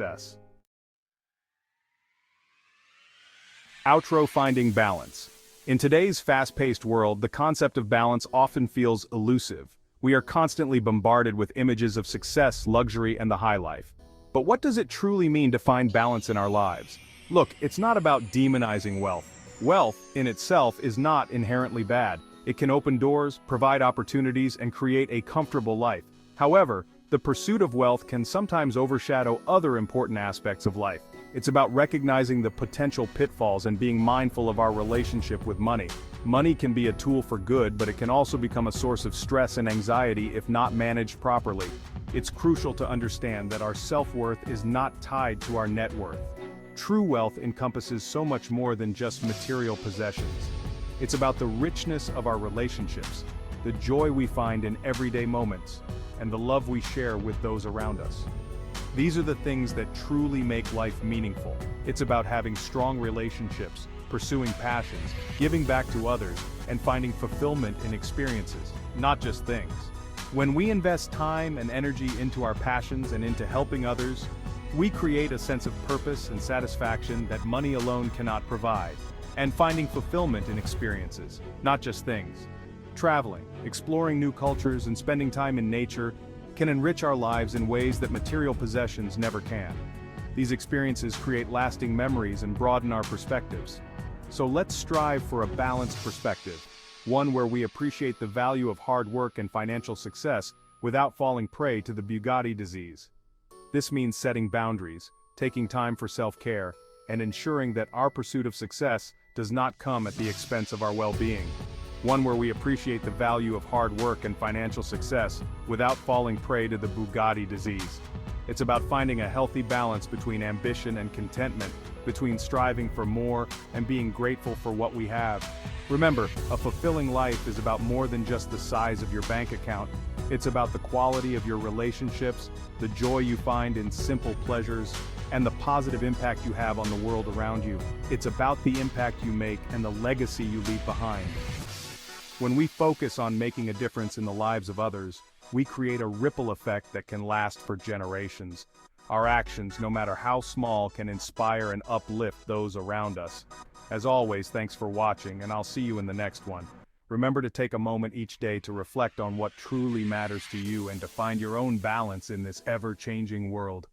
success. Outro: finding balance. In today's fast-paced world, the concept of balance often feels elusive. We are constantly bombarded with images of success, luxury, and the high life. But what does it truly mean to find balance in our lives? Look, it's not about demonizing wealth. Wealth, in itself, is not inherently bad. It can open doors, provide opportunities, and create a comfortable life. However, the pursuit of wealth can sometimes overshadow other important aspects of life. It's about recognizing the potential pitfalls and being mindful of our relationship with money. Money can be a tool for good, but it can also become a source of stress and anxiety if not managed properly. It's crucial to understand that our self-worth is not tied to our net worth. True wealth encompasses so much more than just material possessions. It's about the richness of our relationships, the joy we find in everyday moments, and the love we share with those around us. These are the things that truly make life meaningful. It's about having strong relationships, pursuing passions, giving back to others, and finding fulfillment in experiences, not just things. When we invest time and energy into our passions and into helping others, we create a sense of purpose and satisfaction that money alone cannot provide. And finding fulfillment in experiences, not just things. Traveling, exploring new cultures, and spending time in nature can enrich our lives in ways that material possessions never can. These experiences create lasting memories and broaden our perspectives. So let's strive for a balanced perspective, one where we appreciate the value of hard work and financial success without falling prey to the Bugatti disease. This means setting boundaries, taking time for self-care, and ensuring that our pursuit of success does not come at the expense of our well-being. One where we appreciate the value of hard work and financial success without falling prey to the Bugatti disease. It's about finding a healthy balance between ambition and contentment, between striving for more and being grateful for what we have. Remember, a fulfilling life is about more than just the size of your bank account. It's about the quality of your relationships, the joy you find in simple pleasures, and the positive impact you have on the world around you. It's about the impact you make and the legacy you leave behind. When we focus on making a difference in the lives of others, we create a ripple effect that can last for generations. Our actions, no matter how small, can inspire and uplift those around us. As always, thanks for watching, and I'll see you in the next one. Remember to take a moment each day to reflect on what truly matters to you and to find your own balance in this ever-changing world.